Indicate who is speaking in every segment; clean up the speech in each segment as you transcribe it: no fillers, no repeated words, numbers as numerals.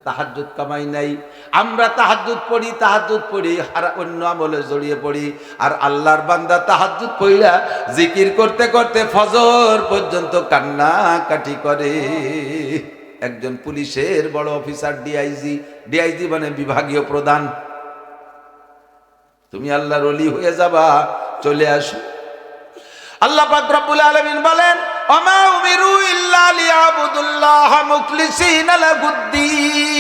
Speaker 1: তাহাজ্জুদ কামাই নাই। আমরা তাহাজ্জুদ পড়ি আর অন্য আমলে জড়িয়ে পড়ি। আর আল্লাহর বান্দা তাহাজ্জুদ পড়িয়া জিকির করতে করতে ফজর পর্যন্ত কান্নাকাটি করে। একজন পুলিশের বড় অফিসার ডিআইজি মানে বিভাগীয় প্রধান। তুমি আল্লাহর ওলি হয়ে যাবা, চলে আসো। আল্লাহ পাক রব্বুল আলামিন বলেন, ওমা উমিরু ইল্লা লিয়াবুদুল্লাহ মুখলিসিনা লাহুদ্দিন।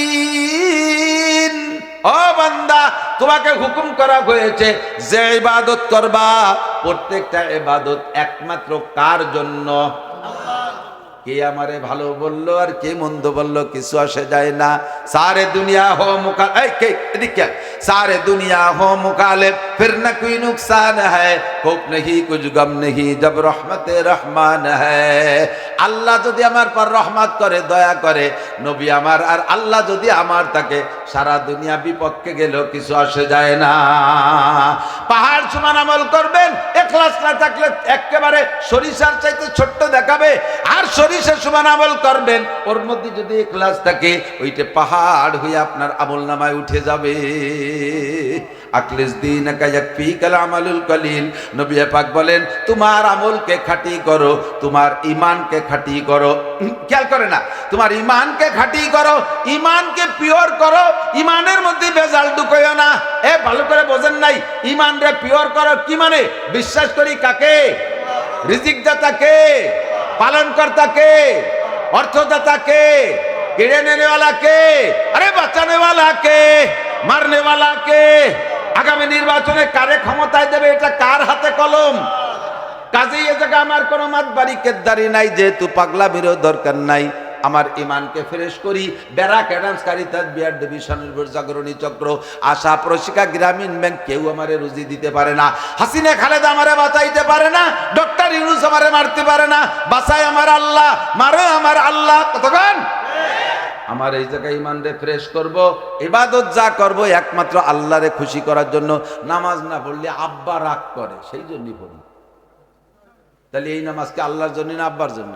Speaker 1: ও বান্দা, তোমাকে হুকুম করা হয়েছে যে ইবাদত করবা, প্রত্যেকটা ইবাদত একমাত্র কার জন্য? কে আমারে ভালো বললো আর কে মন্দ বললো কিছু আসে যায় না। সারে দুনিয়া হো सारे दुनिया हो मुखालिफ फिर न कोई नुकसान है, खौफ नहीं कुछ गम नहीं जब रहमत रहमान है। আল্লাহ যদি আমার পর রহমত করে, দয়া করে, নবী আমার আর আল্লাহ যদি আমার থাকে, সারা দুনিয়া বিপক্ষে গেলেও কিছু আসে যায় না। পাহাড় সমান আমল করবেন, ইখলাস না থাকলে একেবারে সরিষার চাইতে ছোট্ট দেখাবে। আর সরিষা সমান আমল করবেন, ওর মধ্যে যদি ইখলাস থাকে, ওইটা পাহাড় হয়ে আপনার আমল নামায় উঠে যাবে। আখলিস দীনাকা ইয়াকফিকাল আমালুল কলিল। নবী পাক বলেন, তোমার আমলকে খাঁটি করো, তোমার ঈমানকে খাঁটি করো। খেয়াল করে না, তোমার ঈমানকে খাঁটি করো, ঈমানকে পিওর করো, ঈমানের মধ্যে ভেজাল ঢুকাইও না। ভালো করে বোঝেন নাই? ঈমানরে পিওর করো কি মানে? বিশ্বাস করি কাকে? রিজিকদাতাকে, পালনকর্তাকে, অর্থদাতাকে, কেড়ে নেওয়ালাকে, আরে বাঁচানেওয়ালাকে, মারনেওয়ালাকে। আগামী নির্বাচনে কারে ক্ষমতায় দেবে, এটা কার হাতে কলম। কাজেই এ জায়গায় আমার কোনো মাতবাড়ি কেদ্দারি নাই, যেহেতু পাগলামিরও দরকার নাই। আমার ইমানকে ফ্রেশ করি। Barack Adams, Caritas, BR division, Jagorani Chakra, Asha, Proshika, গ্রামীণ ব্যাংক কেউ আমারে রুজি দিতে পারে না। হাসিনা খালেদা আমারে বাঁচাইতে পারে না। ডক্টর ইউনূস আমারে মারতে পারে না। বাঁচায় আমার আল্লাহ, মারে আমার আল্লাহ। কতক্ষণ আমার এই জায়গায় ইমানরে ফ্রেশ করব, ইবাদত যা করব একমাত্র আল্লাহরে খুশি করার জন্য। নামাজ না পড়লে আব্বা রাগ করে, সেই জন্যই পড়ি। তাহলে এই নামাজকে আল্লাহর জন্য না আব্বার জন্য?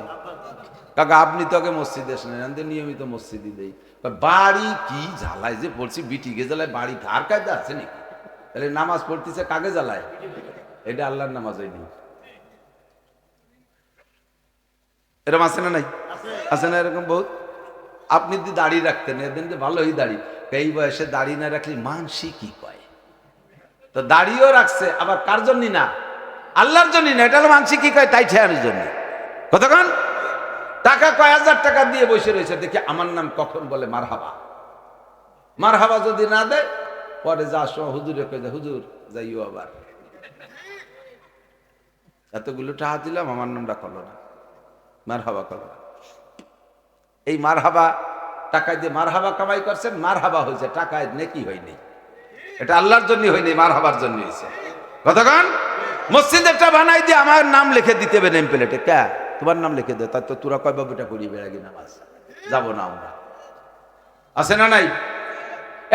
Speaker 1: কাকা আপনি তোকে মসজিদে শোনেন, নিয়মিত মসজিদে দেই। বাড়ি কি জ্বালায় যে পড়ছি, বিটিকে জ্বালায়, বাড়ি ধার কাজে আছে নাকি? তাহলে নামাজ পড়তেছে কাকে জ্বালায়? এটা আল্লাহর নামাজ হয়নি। এরকম আছে না নাই? আছে না এরকম বহুত? আপনি যদি দাড়ি রাখতেন, এদিন যে ভালোই দাড়ি, এই বয়সে দাড়ি না রাখলে মানসি কি কয়? তো দাড়িও রাখছে, আবার কার জন্য না? আল্লাহর জন্য না। এটা হলো মানসি কি কয় তাই ঠেয়ানোর জন্য। কতক্ষণ টাকা, কয় হাজার টাকা দিয়ে বসে রয়েছে, দেখি আমার নাম কখন বলে মারহাবা। মারহাবা যদি না দেয়, পরে যা সময় হুজুরে কয়ে যায়, হুজুর যাইও আবার, এতগুলো টাকা দিলাম আমার নামটা করলো না, মারহাবা করলো না। এই মারহাবা টাকা দিয়ে মারহাবা কামাই করছেন, মারহাবা হয়েছে, টাকায় নেকি হয়নি। এটা আল্লাহর জন্য হয়নি, মারহাবার জন্য হয়েছে। কতক্ষণ মসজিদ একটা বানাই দিয়ে আমার নাম লিখে দিতে হবে নেম প্লেটে, কে তোমার নাম লিখে দে, তার তো তোরা কয় বাবুটা করি বেড়াগি নামাজ যাবো না আমরা। আছে না নাই?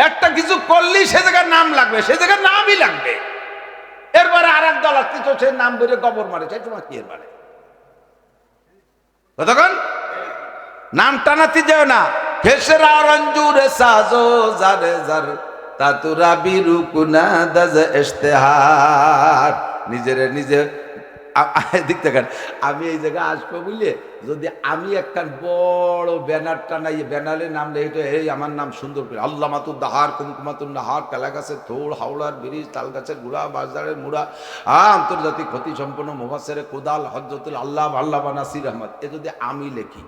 Speaker 1: একটা কিছু করলেই সে জায়গার নাম লাগবে, সে জায়গার নামই লাগবে। এরপরে আর এক দল আসছে, সে নাম বলে গবর মারে, চাই তোমার কি এর মানে? কতক্ষণ নাম টানাতে যাও না। খেসরা রঞ্জুরে সাজো জারে জার তাতুরা বিরুকুনা দাজ ইশতেহার। নিজের নিজে দিক দেখেন, আমি এই জায়গায় আসবো বুঝলে, যদি আমি একটা বড় ব্যানার টানাই, ব্যানারে নাম লেখে, এই আমার নাম সুন্দর করে আল্লামাতুদ দাহার, কুমকুমাতুন নাহার, কালা গাছের থোড়, হাওড়ার ব্রিজ, তাল গাছের গুড়া, বাজারের মুড়া, আন্তর্জাতিক ক্ষতি সম্পন্ন মুফাসসিরে কুদাল, হযরতুল আল্লাহ আল্লামা নাসির আহমদ, এ যদি আমি লেখি,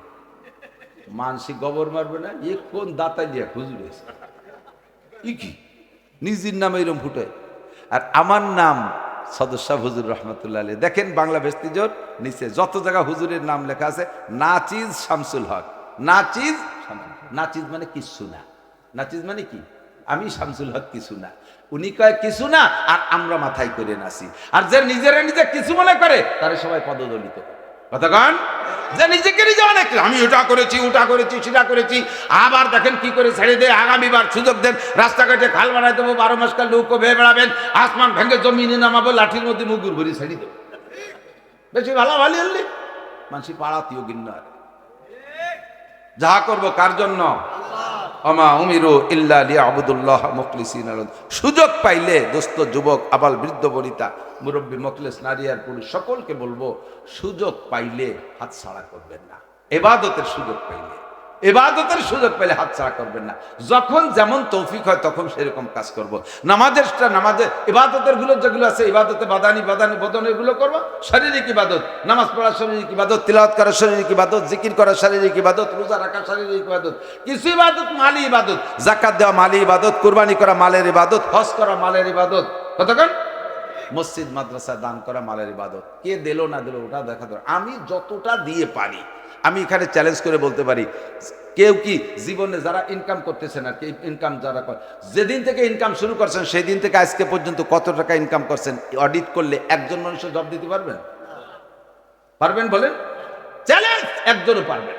Speaker 1: মানসিক গবর মারবে না? এ কোন দাতালিয়া হুজুর হয়েছে কি নিজের নামে এরকম ফুটে। আর আমার নাম সদস্য হুজুর রহমতুল্লাহ আলাইহি। দেখেন বাংলা ভেস্টিজোর নিচে যত জায়গা হুজুরের নাম লেখা আছে, নাচিজ শামসুল হক। নাচিজ, নাচিজ মানে কিছু না। নাচিজ মানে কি? আমি শামসুল হক কিছু না, উনি কয় কিছু না, আর আমরা মাথায় করে নাচি। আর যে নিজেরা নিজে কিছু মনে করে, তারা সবাই পদদলিত। কতক্ষণ যে নিজেকে নিজে অনেক, আমি ওটা করেছি, ওটা করেছি, সেটা করেছি, আবার দেখেন কি করে ছেড়ে দেয়। আগামীবার সুযোগ দেন, রাস্তাঘাটে খাল বানাই দেবো, 12 মাস কাল নৌকো বেয়ে বেড়াবেন, আসমান ভেঙে জমিনে নামাবো, লাঠির মধ্যে মুগুর ভরি ছেড়ে দেবো। বেশি ভালো ভালি হলি মানুষ পাড়াতিও গিন্নার। যা করবো কার জন্য? ওমা উমিরু ইল্লা লিয়াবুদুল্লাহ মুখলিসিনা লাহু। সুযোগ পাইলে দোস্ত, যুবক, আবাল, বৃদ্ধ, বনিতা, মুরব্বী, মুখলিস, নারী আর পুরুষ সকলকে বলবো, সুযোগ পাইলে হাতছাড়া করবেন না। ইবাদতের সুযোগ পাইলে, ইবাদতের সুযোগ পাইলে হাতছাড়া করবেন না। যখন যেমন তৌফিক হয় তখন সেরকম কাজ করব। নামাজের ইবাদতের গুলো যেগুলো আছে, ইবাদতে বদনের গুলো করবো। শারীরিক ইবাদত, নামাজ পড়া শারীরিক ইবাদত, তিলাওয়াত করা শারীরিক ইবাদত, জিকির করা শারীরিক ইবাদত, রোজা রাখা শারীরিক ইবাদত, কিছু ইবাদত মালি ইবাদত, যাকাত দেওয়া মালি ইবাদত, কুরবানি করা মালের ইবাদত, হজ করা মালের ইবাদত, কতক্ষণ মসজিদ মাদ্রাসা দান করা মালের ইবাদত। কে দিল না দিল ওটা দেখা দরকার। আমি যতটা দিয়ে পারি, আমি এখানে চ্যালেঞ্জ করে বলতে পারি, কেউ কি জীবনে যারা ইনকাম করতেছেন আর কি, ইনকাম যারা করে, যেদিন থেকে ইনকাম শুরু করছেন সেই দিন থেকে আজকে পর্যন্ত কত টাকা ইনকাম করছেন অডিট করলে একজন মানুষের জব দিতে পারবেন? পারবেন বলেন? চ্যালেঞ্জ, একজনও পারবেন।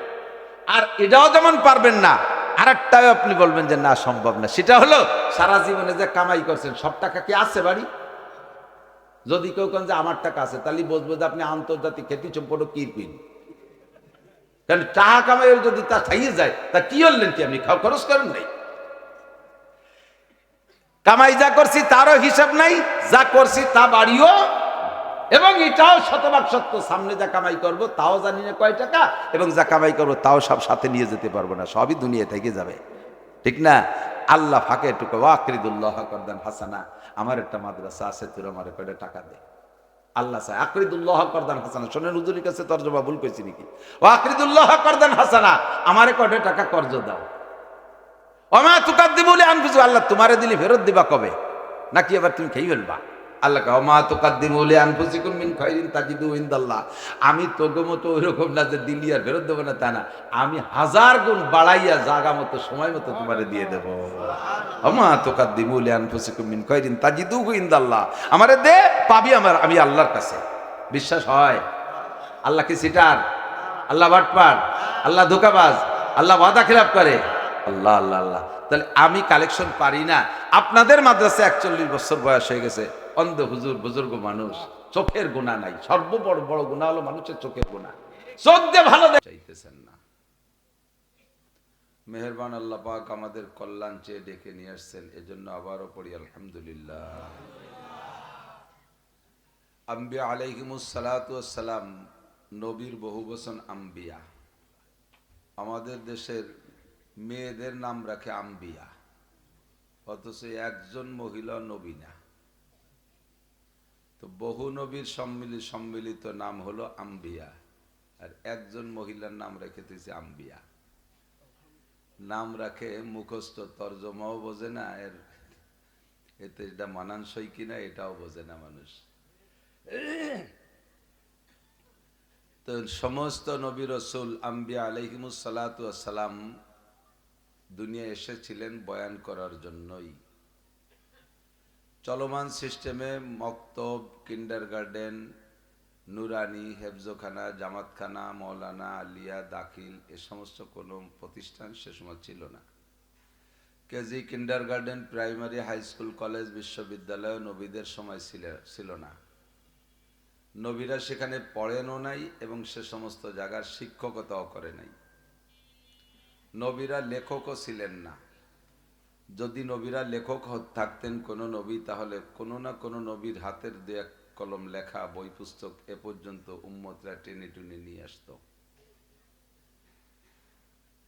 Speaker 1: আর এটাও যেমন পারবেন না, আরেকটাও আপনি বলবেন যে না সম্ভব না, সেটা হলো সারা জীবনে যে কামাই করছেন সব টাকা কি আছে বাড়ি? যদি কেউ কেন যে আমার টাকা আছে, তাহলে বুঝবো যে আপনি আন্তর্জাতিক খ্যাতি সম্পন্ন কিরপিন। কারণ টাকা কামাইয়ের যদি তা খাইয়ে যায়, তা কি হলেন কি আপনি? খরচ করেন নাই। কামাই যা করছি তারও হিসাব নাই, যা করছি তা বাড়িও, এবং এটাও শতভাগ সত্য, সামনে যা কামাই করব তাও জানি না কয় টাকা, এবং যা কামাই করবো তাও সব সাথে নিয়ে যেতে পারবো না, সবই দুনিয়া থেকে যাবে, ঠিক না? আল্লাহ ফাঁকে একটু ওয়াকরিদুল্লাহ করদান হাসানা, আমার একটা মাদ্রাসা আছে, তোর আমার কয়টা টাকা দে। আল্লাহ চায় আকরিদুল্লাহ করদান হাসানা। শোনেন, হুজুরের কাছে তর্জমা ভুল কইছি নাকি? ওয়াকরিদুল্লাহ করদান হাসানা, আমারে কয়টা টাকা কর্জ দাও। ওমা তুকাদ্দিমু লিআনফুসিকুম, আল্লাহ তোমারে দিলি ফেরত দিবা কবে? নাকি আবার তুমি খেয়ে ফেলবা? আল্লাহ কয় ওমা তুকাদ্দিমু লিআনফুসিকুম মিন খাইরিন তাজিদু ইনদাল্লাহ। আমি তোগো মতো ওইরকম না যে দিলি আর ফেরত দেবো না, তা না, আমি 1000 গুণ বাড়াইয়া জাগা মতো সময় মতো তোমারে দিয়ে দেবো। ওমা তুকাদ্দিমু লিআনফুসিকুম মিন খাইরিন তাজিদু ইনদাল্লাহ, আমারে দে, পাবি আমি আল্লাহর কাছে। বিশ্বাস হয়? আল্লাহ কি সিটার? আল্লাহ বাটপার? আল্লাহ ধোঁকাবাজ? আল্লাহ ওয়াদা খিলাফ করে? আল্লাহ আল্লাহ আল্লাহ। তাহলে আমি কালেকশন পারি না। আপনাদের মাদ্রাসায় 41 বছর বয়স হয়ে গেছে, অন্ধ হুজুর, বুজুর্গ মানুষ, চোখের গুনাহ নাই। সর্ববড় বড় গুনাহ হলো মানুষের চোখের গুনাহ। চোখ দিয়ে ভালো চাইতেছেন না। মেহেরবান আল্লাহ পাক আমাদের কল্যাণ চেয়ে ডেকে নিয়ে আসছেন, এজন্য আবারও পড়ি আলহামদুলিল্লাহ। আম্বিয়া আলাইহিমুস সালাতু ওয়াস সালাম, নবীর বহু বচন আম্বিয়া। আমাদের দেশের মেয়েদের নাম রাখে আম্বিয়া, অথচ একজন মহিলা নবী না। তো বহু নবীর সম্মিলিত নাম হলো আম্বিয়া, আর একজন মহিলার নাম রেখে দিয়েছে আম্বিয়া। নাম রাখে মুখস্থ, তর্জমাও বোঝে না, এতে এটা মানানসই কিনা এটাও বোঝে না মানুষ। তো সমস্ত নবী রাসূল আম্বিয়া আলাইহিমুস সালাতু ওয়াস সালাম দুনিয়া এসেছিলেন বয়ান করার জন্যই। চলমান সিস্টেমে মক্তব, কিন্ডারগার্ডেন, নুরানি, হেফজখানা, জামাতখানা, মৌলানা, আলিয়া, দাখিল, এ সমস্ত কোনো প্রতিষ্ঠান সে সময় ছিল না। KG, kindergarten, primary, high school, college, বিশ্ববিদ্যালয় নবীদের সময় ছিল না। নবীরা সেখানে পড়েনও নাই এবং সে সমস্ত জায়গার শিক্ষকতাও করে নাই। নবীরা লেখকও ছিলেন না। যদি নবীরা লেখক থাকতেন কোনো নবী, তাহলে কোনো না কোনো নবীর হাতের দু এক কলম লেখা বই পুস্তক এ পর্যন্ত উম্মতরা টেনে টুনে নিয়ে আসত।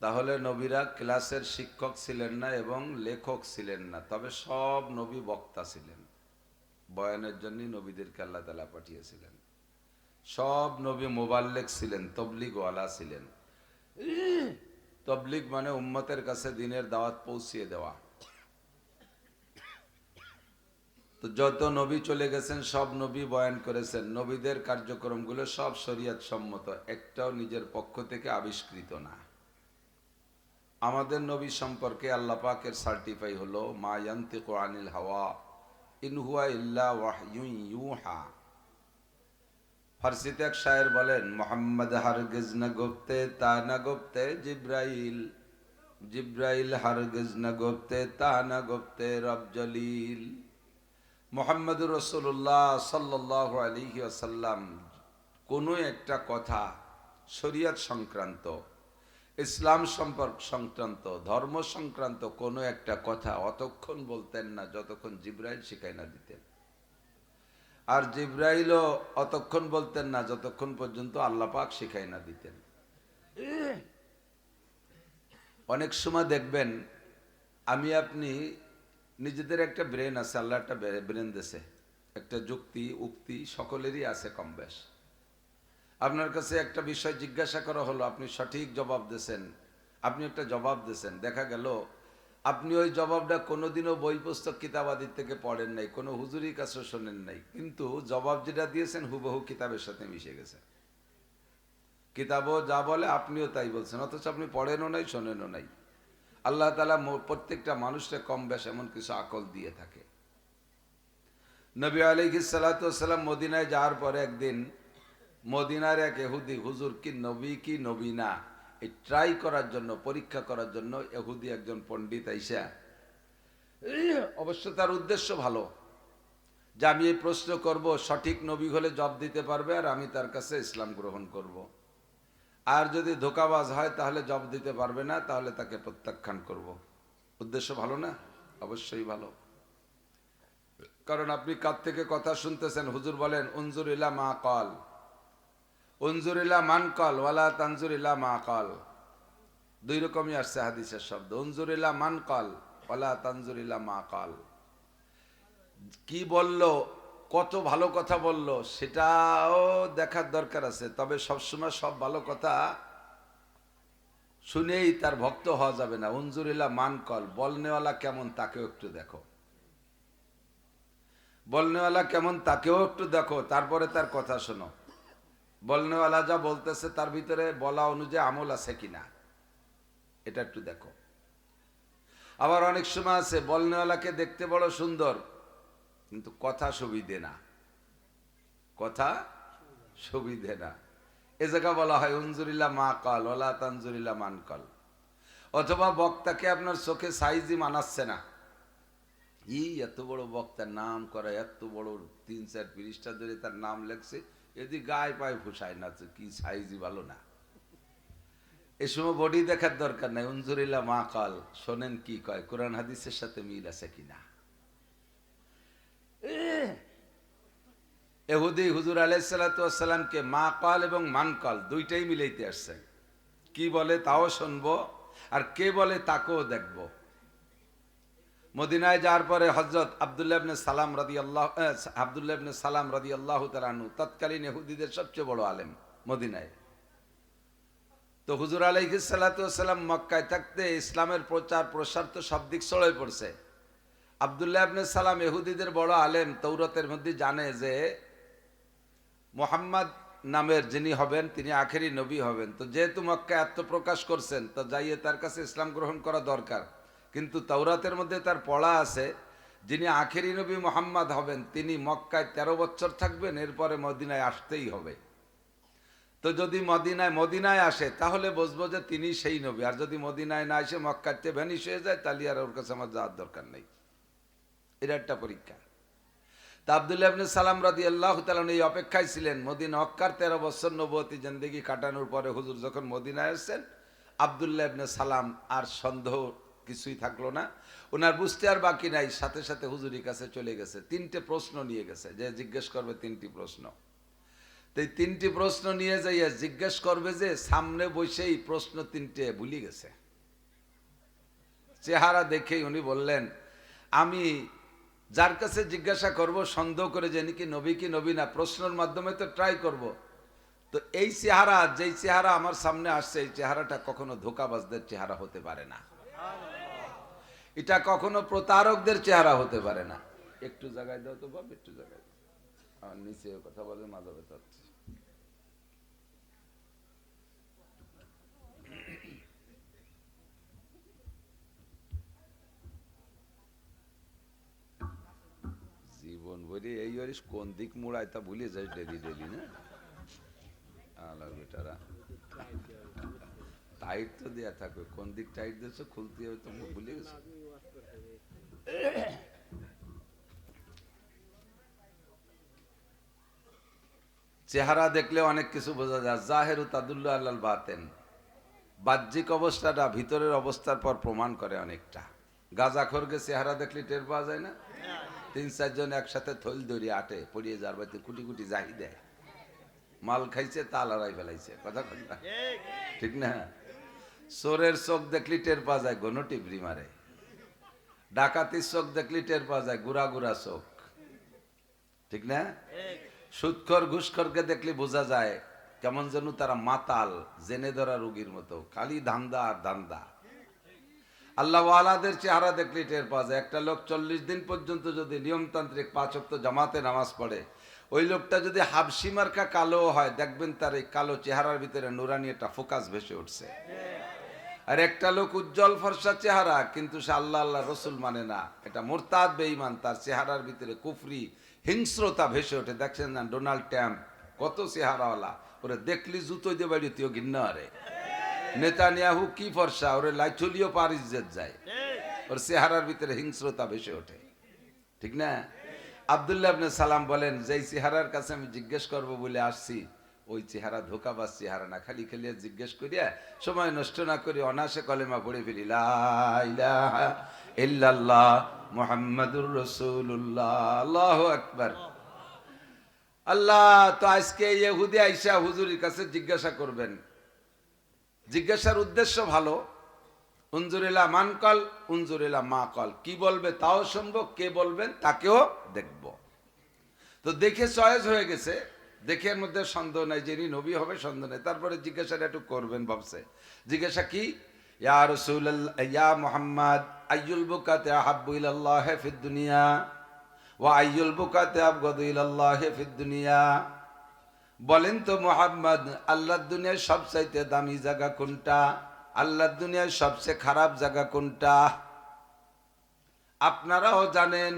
Speaker 1: তাহলে নবীরা ক্লাসের শিক্ষক ছিলেন না এবং লেখক ছিলেন না, তবে সব নবী বক্তা ছিলেন। বয়ানের জন্য নবীদেরকে আল্লাহ তাআলা পাঠিয়েছিলেন। সব নবী মুবাল্লিগ ছিলেন, তবলিগওয়ালা ছিলেন। তবলিগ মানে উম্মতের কাছে দ্বীনের দাওয়াত পৌঁছিয়ে দেওয়া। তো যত নবী চলে গেছেন সব নবী বয়ান করেছেন। নবীদের কার্যক্রমগুলো সব শরীয়ত সম্মত, একটাও নিজের পক্ষ থেকে আবিষ্কৃত না। আমাদের নবী সম্পর্কে আল্লাহ পাকের সার্টিফাই হলো মা ইয়ান্তিকু আনিল হাওয়া ইন হুয়া ইল্লা ওয়াহয়ুন ইউহা। ফার্সিতে এক শায়ের বলেন, মোহাম্মদ হারগিজ না গুপ্তে তা না গুপ্তে জিব্রাইল, জিব্রাইল হারগিজ না গুপ্তে তা না গুপ্তে রব জলিল। মুহাম্মদুর রাসূলুল্লাহ সাল্লাল্লাহু আলাইহি ওয়াসাল্লাম কোনো একটা কথা শরীয়ত সংক্রান্ত, ইসলাম সম্পর্ক সংক্রান্ত, ধর্ম সংক্রান্ত কোনো একটা কথা অতক্ষণ বলতেন না যতক্ষণ জিব্রাইল শিখাই না দিতেন। আর জিব্রাইলও অতক্ষণ বলতেন না যতক্ষণ পর্যন্ত আল্লাহ পাক শিখাই না দিতেন। অনেক সময় দেখবেন আমি আপনি নিজেদের একটা ব্রেন আছে, আল্লাহ একটা ব্রেন দেশে, একটা যুক্তি উক্তি সকলেরই আছে কম বেশ। আপনার কাছে একটা বিষয় জিজ্ঞাসা করা হলো, আপনি সঠিক জবাব দিয়েছেন, আপনি একটা জবাব দিয়েছেন, দেখা গেল আপনি ওই জবাবটা কোনোদিনও বই পুস্তক কিতাবাদি থেকে পড়েন নাই, কোনো হুজুরির কাছে শোনেন নাই, কিন্তু জবাব যেটা দিয়েছেন হুবহু কিতাবের সাথে মিশে গেছে। কিতাবও যা বলে আপনিও তাই বলছেন, অথচ আপনি পড়েনও নাই, শোনেনও নাই। আল্লাহ তাআলা প্রত্যেকটা মানুষকে কম বেশ এমন কিছু আকল দিয়ে থাকে। নবী আলাইহিস সালাতু ওয়াস সালাম মদিনায় যাওয়ার পরে একদিন মদিনার এক ইহুদি, হুজুর কি নবী না, এই ট্রাই করার জন্য, পরীক্ষা করার জন্য ইহুদি একজন পণ্ডিত আইসা, অবশ্য তার উদ্দেশ্য ভালো, যে আমি এই প্রশ্ন করব, সঠিক নবী হলে জবাব দিতে পারবে আর আমি তার কাছে ইসলাম গ্রহণ করব, আর যদি ধোঁকাবাজ হয় তাহলে জবাব দিতে পারবে না, তাহলে তাকে প্রত্যাখ্যান করব। উদ্দেশ্য ভালো না? অবশ্যই ভালো। কারণ আপনি কার থেকে কথা শুনতেছেন? হুজুর বলেন উনজুর ইলা মা ক্বাল, উনজুর ইলা মান ক্বাল ওয়ালা তানজুর ইলা মা ক্বাল। দুই রকমই আসছে হাদিসের শব্দ, উনজুর ইলা মান ক্বাল ওয়ালা তানজুর ইলা মা ক্বাল। কি বলল, কত ভালো কথা বলল সেটাও দেখার দরকার আছে, তবে সবসময় সব ভালো কথা শুনেই তার ভক্ত হওয়া যাবে না। উনজুর ইলা মান ক্বাল, বলনেওয়ালা কেমন তাকেও একটু দেখো, বলনেওয়ালা কেমন তাকেও একটু দেখো, তারপরে তার কথা শোনো। বলনেওয়ালা যা বলতেছে তার ভিতরে বলা অনুযায়ী আমল আছে কিনা এটা একটু দেখো। আবার অনেক সময় আছে বলনেওয়ালাকে দেখতে বড় সুন্দর কিন্তু কথা সুবিধে না, কথা সুবিধে না, এ জায়গা বলা হয় উনজুরিল্লা মা কাল ওলা তানজুরিল্লা মান কাল। অথবা বক্তাকে আপনার চোখে সাইজই মানাচ্ছে না, এত বড় বক্তার নাম করা, এত বড় 3-4 পৃষ্ঠা ধরে তার নাম লেখছে, যদি গায়ে পায়ে ফুসায় না, কি সাইজই ভালো না। এ সময় বডি দেখার দরকার নাই, উনজুরিল্লা মা কাল, শোনেন কি কয়, কোরআন হাদিসের সাথে মিল আছে কিনা। ইহুদি হুজুর আলাইহিস সালাতু ওয়াস সালামকে মা কাল এবং মান কাল দুইটাই মিলাইতে আসছে। কি বলে তাও শুনবো, আর কে বলে তাকেও দেখবো। মদিনায় যাওয়ার পরে হযরত আব্দুল্লাহ ইবনে সালাম রাদিয়াল্লাহু তাআলা আনহু তৎকালীন ইহুদিদের সবচেয়ে বড় আলেম মদিনায়। তো হুজুর আলাইহিস সালাতু ওয়াস সালাম মক্কায় থাকতে ইসলামের প্রচার প্রসার তো সব দিক ছড়িয়ে পড়ছে। আব্দুল্লাহ ইবনে সালাম ইহুদিদের বড় আলেম, তৌরাতের মধ্যে জানে যে মুহাম্মদ নামের যিনি হবেন তিনি আখেরি নবী হবেন। তো যেহেতু মক্কায় আত্মপ্রকাশ করছেন, তো যাইয়ে তার কাছে ইসলাম গ্রহণ করা দরকার। কিন্তু তাওরাতের মধ্যে তার পড়া আছে যিনি আখেরি নবী মুহাম্মদ হবেন তিনি মক্কায় 13 বছর থাকবেন, এরপরে মদিনায় আসতেই হবে। তো যদি মদিনায় আসে তাহলে বুঝবো যে তিনি সেই নবী, আর যদি মদিনায় না এসে মক্কাতে ভ্যানিশ হয়ে যায় তাহলে আর ওর কাছে আমার যাওয়ার দরকার নেই। এটা একটা পরীক্ষা। তা আব্দুল্লাহ ইবনে সালাম রাদিয়াল্লাহু তাআলা এই অপেক্ষায় ছিলেন। মদিনা মক্কার 13 বছর নবুয়তি জিন্দেগি কাটানোর পরে হুজুর যখন মদিনায় আসছেন, আব্দুল্লাহ ইবনে সালাম আর সন্দেহ কিছুই থাকলো না, ওনার বুঝতে আর বাকি নাই, সাথে সাথে হুজুরের কাছে চলে গেছে। 3টে প্রশ্ন নিয়ে গেছে, যে জিজ্ঞেস করবে 3টি প্রশ্ন। তো এই 3টি প্রশ্ন নিয়ে যাইয়া জিজ্ঞেস করবে, যে সামনে বসেই প্রশ্ন 3টে ভুলে গেছে। চেহারা দেখেই উনি বললেন, আমি যার কাছে জিজ্ঞাসা করব সন্দেহ করে যে কি নবী না, প্রশ্নের মাধ্যমে তো ট্রাই করব। তো এই চেহারা, যেই চেহারা আমার সামনে আসছে, এই চেহারাটা কখনো ধোঁকাবাজদের চেহারা হতে পারে না, এটা কখনো প্রতারকদের চেহারা হতে পারে না। একটু জায়গায় দাও তো বাপ, একটু জায়গায় দাও, আমার নিচে কথা বলে মাঝে ব্যথা হচ্ছে। জীবন ভরি এই হরিস কোন দিক মুড়ায় তা ভুলে যাই ডেলি না। আলার বেটারা টাইট তো দেয়া থাকবে, কোন দিক টাইট দিয়েছো খুলতে হবে তো ভুলে গেছো। চেহারা দেখলে অনেক কিছু বোঝা যায়, জাহেরু তাদুল্লু আলাল বাতেন, বাহ্যিক অবস্থাটা ভিতরের অবস্থার পর প্রমাণ করে অনেকটা। গাঁজাখোরকে চেহারা দেখলে টের পাওয়া যায় না? 3-4 জন একসাথে থইল দড়ি আটে পড়িয়ে যার বাড়িতে কুটি কুটি জাহি দেয়, মাল খাইছে তাল আড়াই ফেলাইছে, কথা কথা ঠিক না? চোরের চোখ দেখলি টের পাওয়া যায় গণ টিবরি মারে, ডাকাতির চোখ দেখলি টের পাওয়া যায় গুড়া গুড়া চোখ, ঠিক না? সুদখোর ঘুষখোরকে দেখলে বোঝা যায় কেমন যেন তারা মাতাল জেনে ধরা রোগীর মতো, খালি ধান্দা আর ধান্দা। আল্লাহ ওয়ালাদের চেহারা দেখলে টের পাওয়া যায়। একটা লোক 40 দিন পর্যন্ত যদি নিয়মতান্ত্রিক 5 ওয়াক্ত জামাতে নামাজ পড়ে, ওই লোকটা যদি হাবশি মার্কা কালো হয়, দেখবেন তার এই কালো চেহারার ভিতরে নুরানি একটা ফোকাস ভেসে উঠছে। আর একটা লোক উজ্জ্বল ফর্সা চেহারা, কিন্তু সে আল্লাহ আল্লাহ রসুল মানে না, এটা মুরতাদ বেঈমান, তার চেহারার ভিতরে কুফরি হিংস্রতা ভেসে ওঠে। দেখছেন না ডোনাল্ড ট্রাম্প কত চেহারাওয়ালা, ওরে দেখলি জুতো দিয়ে বাড়িতেও ঘিন্না আরে। নেতানিয়াহু কি ফর্সা, ওরে লাইচুলিও পারিস যায়, ওর চেহারার ভিতরে হিংস্রতা ভেসে ওঠে, ঠিক না? আব্দুল্লাহ ইবনে সালাম বলেন, যেই চেহারার কাছে আমি জিজ্ঞেস করব বলে আসছি, ওই চেহারা ধোকাবাজ চেহারা না, খালি খালি জিজ্ঞেস করিয়া সময় নষ্ট না করি অনায়াসে কলেমা পড়ে ফেলি, লা ইলাহা ইল্লাল্লাহ মুহাম্মাদুর রাসূলুল্লাহ, আল্লাহু আকবার। আল্লাহ তো আজকে ইহুদি আইসা হুজুরের কাছে জিজ্ঞাসা করবেন, জিজ্ঞাসার উদ্দেশ্য ভালো, উনজুরিলা মানকল উনজুরিলা মা কল, কি বলবে তাও শুনবো, কে বলবেন তাকেও দেখব। তো দেখে চয়েস হয়ে গেছে, দেখে এর মধ্যে সন্দেহ নাই, যিনি নবী হবে সন্দেহ নাই। তারপরে জিজ্ঞাসাটা একটু করবেন ভাবছে, জিজ্ঞাসা কি? ইয়া রাসূলুল্লাহ ইয়া মুহাম্মদ আইয়ুল বুকাতি আহাব্বু ইলাল্লাহি ফিদ দুনিয়া ওয়া আইয়ুল বুকাতি আবগাদু ইলাল্লাহি ফিদ দুনিয়া। বলেন তো মুহাম্মদ, আল্লাহর দুনিয়ায় সবচাইতে দামি জায়গা কোনটা? আল্লাহর দুনিয়ায় সবচেয়ে খারাপ জায়গা কোনটা? আপনারাও জানেন,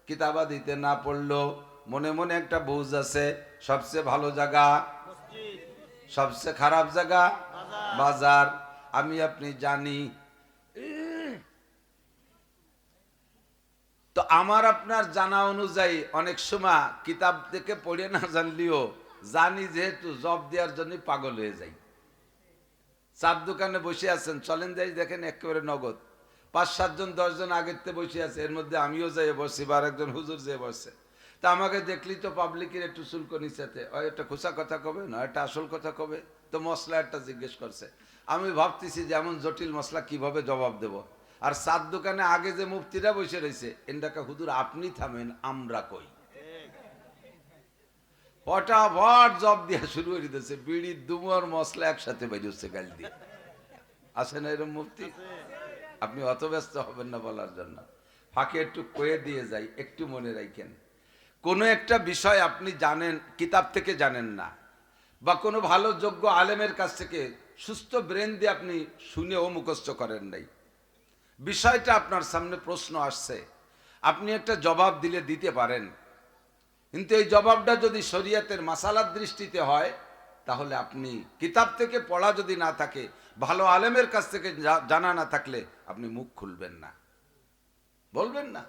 Speaker 1: কিতাবা দিতে না পড়লেও মনে মনে একটা বুঝ আছে, সবচেয়ে ভালো জায়গা মসজিদ, সবচেয়ে খারাপ জায়গা বাজার। আমি আপনি জানি। তো আমার আপনার জানা অনুযায়ী অনেক সময় কিতাব থেকে পড়ে না জানলেও জানি, যেহেতু জব দেওয়ার জন্য পাগল হয়ে যাই। চার দোকানে বসে আছেন, চলেন যাই দেখেন একেবারে নগদ 5-7 জন 10 জন আগের থেকে বসে আছে, এর মধ্যে আমিও যাই বসছি বা একজন হুজুর যেয়ে বসছে। তা আমাকে দেখলি তো পাবলিকের একটু চুলকনি সাথে একটা খোসা কথা কবে না, একটা আসল কথা কবে, তো মশলা একটা জিজ্ঞেস করছে। আমি ভাবতেছি যে এমন জটিল মশলা কিভাবে জবাব দেব। আর চার দোকানে আগে যে মুফতিরা বসে রয়েছে, এন্ডাকা হুজুর আপনি থামেন, আমরা কই। ফটাফট জব দিয়া শুরু করে দিতেছে, বিড়ির দুমর মশলা একসাথে বেরিয়েছে গাল দিয়ে। আসে না এরকম মুফতি? আপনি অত ব্যস্ত হবেন না বলার জন্য, ফাঁকে একটু কয়ে দিয়ে যাই, একটু মনে রাখেন। কোনো একটা বিষয় আপনি জানেন, কিতাব থেকে জানেন না, বা কোনো ভালো যোগ্য আলেমের কাছ থেকে সুস্থ ব্রেন দিয়ে আপনি শুনেও মুখস্থ করেন নাই, বিষয়টা আপনার সামনে প্রশ্ন আসছে, আপনি একটা জবাব দিলে দিতে পারেন, কিন্তু এই জবাবটা যদি শরীয়তের মাসালার দৃষ্টিতে হয়, তাহলে আপনি কিতাব থেকে পড়া যদি না থাকে, ভালো আলেমের কাছ থেকে জানা না থাকলে আপনি মুখ খুলবেন না, বলবেন না,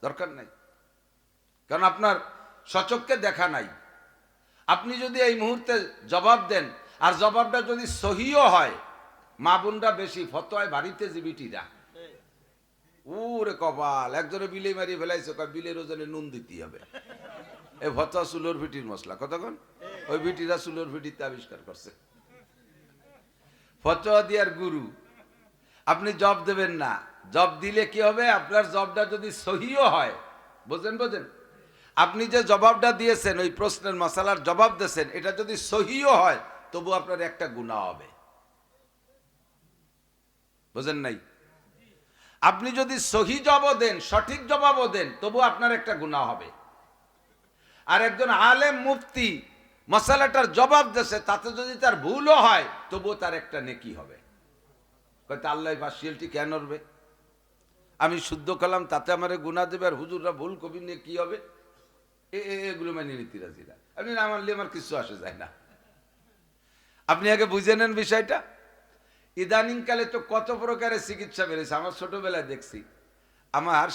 Speaker 1: দরকার নাই। কারণ আপনার সচক্ষে দেখা নাই। আপনি যদি এই মুহূর্তে জবাব দেন, আর জবাবটা যদি সহিও হয়, মা বোনরা বেশি ফতোয়ায় বাড়িতে জীবিটিরা, ওরে কপাল, একজনে বিলে মারিয়ে ফেলাইছে, বিলের ওজনে নুন দিতে হবে, এই ফতোয়া চুলোর ভিটির মশলা, কতক্ষণ ওই ভিটিরা চুলোর ভিটিতে আবিষ্কার করছে, ফতোয়া দিয়ার গুরু। আপনি জব দেবেন না, জব দিলে কি হবে, আপনার জবটা যদি সহিও হয়, বোঝেন বোঝেন, আপনি যে জবাবটা দিয়েছেন, ওই প্রশ্নের মশালার জবাব দিয়েছেন, এটা যদি সহিও হয়, তবু আপনার একটা গুনাহ হবে, বোঝেন নাই? আপনি যদি সহি জবাব দেন, সঠিক জবাবও দেন, তবু আপনার একটা গুনাহ হবে। আর একজন আলেম মুফতি মশালাটার জবাব দিয়েছে, তাতে যদি তার ভুলও হয়, তবুও তার একটা নেকি হবে। হয়তো আল্লাহ পার্সিয়ালটি কেন করবে, আমি শুদ্ধ কালাম তাতে আমার গুনাহ দেবে, আর হুজুররা ভুল কবি নিয়ে কি হবে, এগুলো মানে নীতিরাজিরা। আপনি না মানলে আমার কিছু আসে যায় না। আপনি আগে বুঝে নেন বিষয়টা। ইদানিং কালে তো কত প্রকারের চিকিৎসা বেড়েছে, আমার ছোটবেলায় দেখছি। আমার